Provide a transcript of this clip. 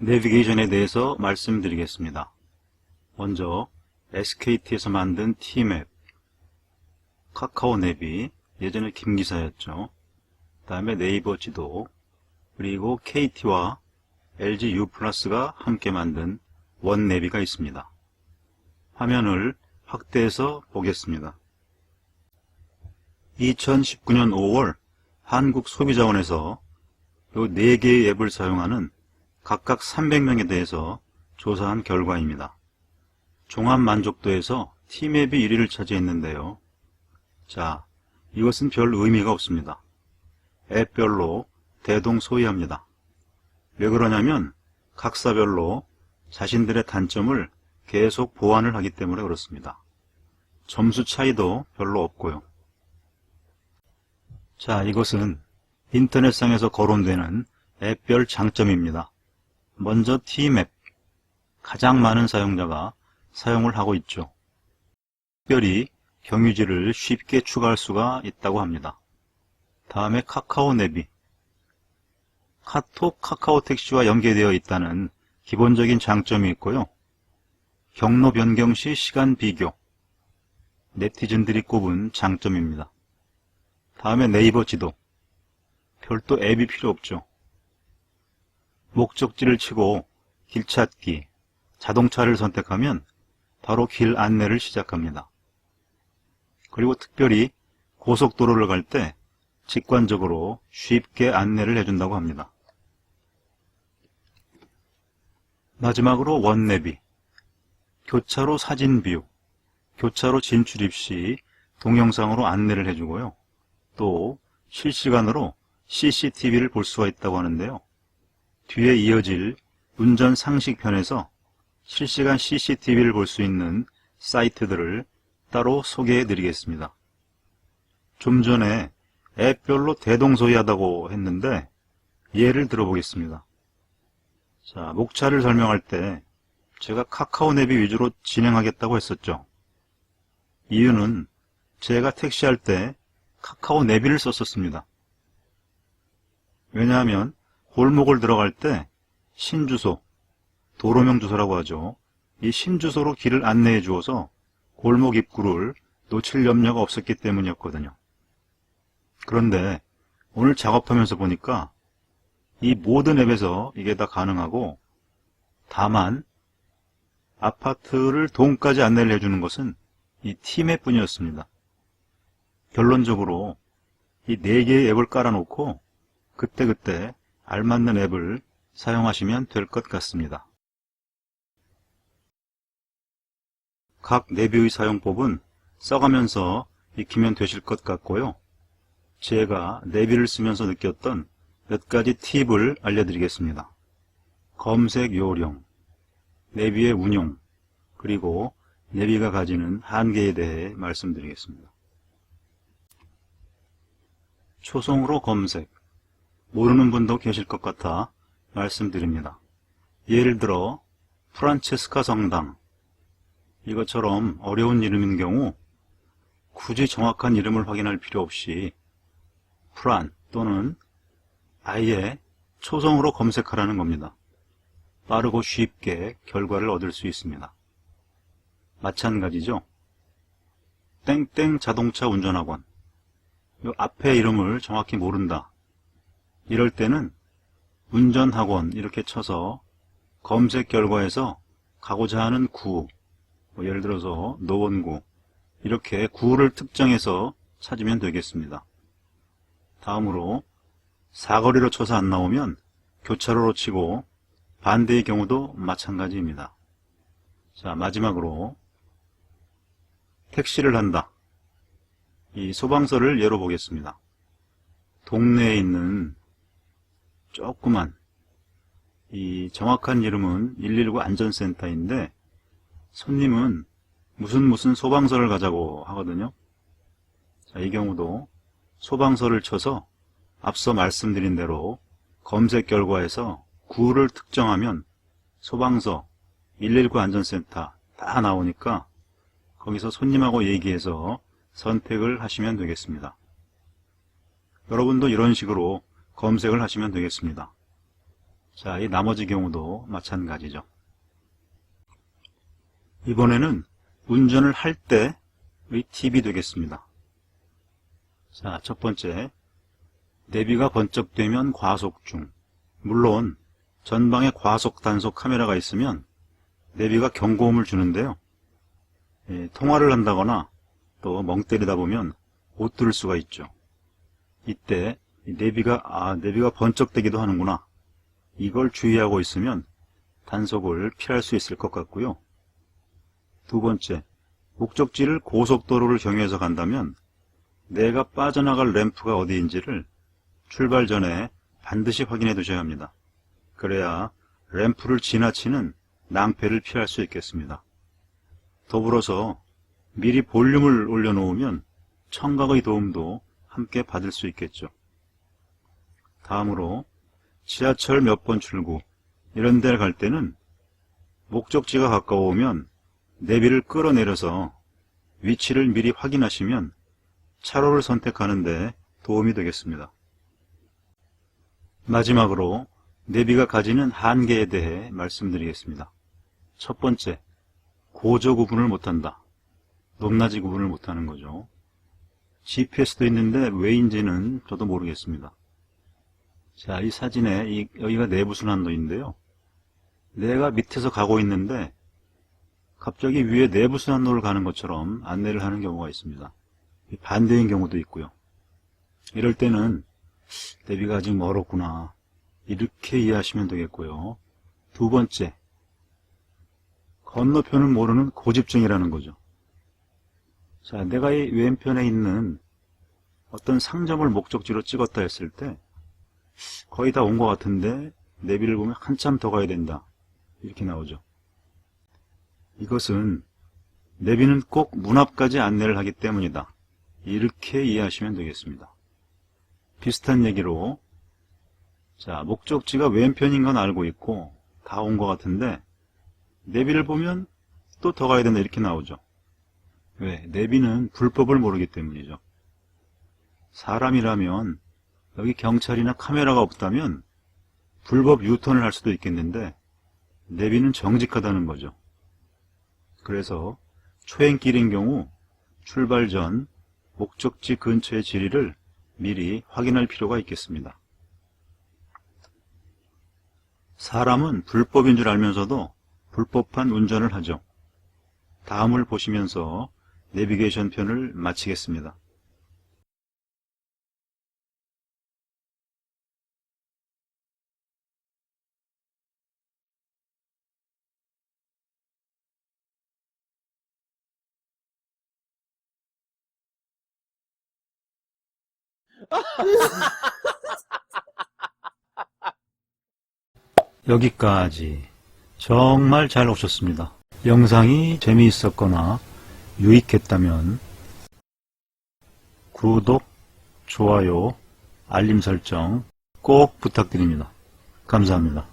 내비게이션에 대해서 말씀드리겠습니다. 먼저 SKT에서 만든 T맵, 카카오 내비, 예전에 김기사였죠. 그 다음에 네이버 지도, 그리고 KT와 LG U+가 함께 만든 원내비가 있습니다. 화면을 확대해서 보겠습니다. 2019년 5월 한국소비자원에서 이 4개의 앱을 사용하는 각각 300명에 대해서 조사한 결과입니다. 종합 만족도에서 T맵이 1위를 차지했는데요. 자, 이것은 별 의미가 없습니다. 앱별로 대동소이합니다. 왜 그러냐면 각사별로 자신들의 단점을 계속 보완을 하기 때문에 그렇습니다. 점수 차이도 별로 없고요. 자, 이것은 인터넷상에서 거론되는 앱별 장점입니다. 먼저 T맵, 가장 많은 사용자가 사용을 하고 있죠. 특별히 경유지를 쉽게 추가할 수가 있다고 합니다. 다음에 카카오 내비, 카톡, 카카오택시와 연계되어 있다는 기본적인 장점이 있고요. 경로 변경 시 시간 비교, 네티즌들이 꼽은 장점입니다. 다음에 네이버 지도, 별도 앱이 필요 없죠. 목적지를 치고 길 찾기, 자동차를 선택하면 바로 길 안내를 시작합니다. 그리고 특별히 고속도로를 갈 때 직관적으로 쉽게 안내를 해준다고 합니다. 마지막으로 원내비, 교차로 사진 뷰, 교차로 진출입 시 동영상으로 안내를 해주고요. 또 실시간으로 CCTV를 볼 수가 있다고 하는데요. 뒤에 이어질 운전 상식편에서 실시간 CCTV를 볼 수 있는 사이트들을 따로 소개해 드리겠습니다. 좀 전에 앱별로 대동소이하다고 했는데 예를 들어보겠습니다. 자, 목차를 설명할 때 제가 카카오 내비 위주로 진행하겠다고 했었죠. 이유는 제가 택시할 때 카카오 내비를 썼었습니다. 왜냐하면 골목을 들어갈 때 신주소, 도로명 주소라고 하죠. 이 신주소로 길을 안내해 주어서 골목 입구를 놓칠 염려가 없었기 때문이었거든요. 그런데 오늘 작업하면서 보니까 이 모든 앱에서 이게 다 가능하고, 다만 아파트를 동까지 안내를 해주는 것은 이 T맵 뿐이었습니다. 결론적으로 이 4개의 앱을 깔아놓고 그때그때 알맞는 앱을 사용하시면 될 것 같습니다. 각 내비의 사용법은 써가면서 익히면 되실 것 같고요. 제가 내비를 쓰면서 느꼈던 몇 가지 팁을 알려드리겠습니다. 검색 요령, 내비의 운용, 그리고 내비가 가지는 한계에 대해 말씀드리겠습니다. 초성으로 검색, 모르는 분도 계실 것 같아 말씀드립니다. 예를 들어 프란체스카 성당, 이것처럼 어려운 이름인 경우 굳이 정확한 이름을 확인할 필요 없이 프란 또는 아예 초성으로 검색하라는 겁니다. 빠르고 쉽게 결과를 얻을 수 있습니다. 마찬가지죠. 땡땡 자동차 운전학원, 이 앞에 이름을 정확히 모른다. 이럴 때는 운전학원 이렇게 쳐서 검색 결과에서 가고자 하는 구, 예를 들어서 노원구, 이렇게 구를 특정해서 찾으면 되겠습니다. 다음으로 사거리로 쳐서 안 나오면 교차로로 치고 반대의 경우도 마찬가지입니다. 자, 마지막으로 택시를 한다. 이 소방서를 예로 보겠습니다. 동네에 있는 조그만, 이 정확한 이름은 119 안전센터인데 손님은 무슨 소방서를 가자고 하거든요. 자, 이 경우도 소방서를 쳐서 앞서 말씀드린 대로 검색 결과에서 구를 특정하면 소방서, 119 안전센터 다 나오니까 거기서 손님하고 얘기해서 선택을 하시면 되겠습니다. 여러분도 이런 식으로 검색을 하시면 되겠습니다. 자, 이 나머지 경우도 마찬가지죠. 이번에는 운전을 할 때의 팁이 되겠습니다. 자, 첫 번째, 내비가 번쩍되면 과속 중. 물론 전방에 과속 단속 카메라가 있으면 내비가 경고음을 주는데요. 통화를 한다거나 또 멍 때리다 보면 못 들을 수가 있죠. 이때 내비가 번쩍되기도 하는구나. 이걸 주의하고 있으면 단속을 피할 수 있을 것 같고요. 두 번째, 목적지를 고속도로를 경유해서 간다면 내가 빠져나갈 램프가 어디인지를 출발 전에 반드시 확인해 두셔야 합니다. 그래야 램프를 지나치는 낭패를 피할 수 있겠습니다. 더불어서 미리 볼륨을 올려놓으면 청각의 도움도 함께 받을 수 있겠죠. 다음으로 지하철 몇 번 출구 이런 데를 갈 때는 목적지가 가까워오면 내비를 끌어내려서 위치를 미리 확인하시면 차로를 선택하는 데 도움이 되겠습니다. 마지막으로 내비가 가지는 한계에 대해 말씀드리겠습니다. 첫 번째, 고저 구분을 못한다. 높낮이 구분을 못하는 거죠. GPS도 있는데 왜인지는 저도 모르겠습니다. 자, 이 사진에 여기가 내부순환로인데요. 내가 밑에서 가고 있는데 갑자기 위에 내부순환로를 가는 것처럼 안내를 하는 경우가 있습니다. 반대인 경우도 있고요. 이럴 때는 내비가 아직 멀었구나, 이렇게 이해하시면 되겠고요. 두 번째, 건너편을 모르는 고집증이라는 거죠. 자, 내가 이 왼편에 있는 어떤 상점을 목적지로 찍었다 했을 때 거의 다 온 것 같은데 내비를 보면 한참 더 가야 된다, 이렇게 나오죠. 이것은 내비는 꼭 문 앞까지 안내를 하기 때문이다, 이렇게 이해하시면 되겠습니다. 비슷한 얘기로, 자, 목적지가 왼편인 건 알고 있고 다 온 것 같은데 내비를 보면 또 더 가야 된다, 이렇게 나오죠. 왜? 내비는 불법을 모르기 때문이죠. 사람이라면 여기 경찰이나 카메라가 없다면 불법 유턴을 할 수도 있겠는데 내비는 정직하다는 거죠. 그래서 초행길인 경우 출발 전 목적지 근처의 지리를 미리 확인할 필요가 있겠습니다. 사람은 불법인 줄 알면서도 불법한 운전을 하죠. 다음을 보시면서 내비게이션 편을 마치겠습니다. 여기까지 정말 잘 오셨습니다. 영상이 재미있었거나 유익했다면 구독, 좋아요, 알림 설정 꼭 부탁드립니다. 감사합니다.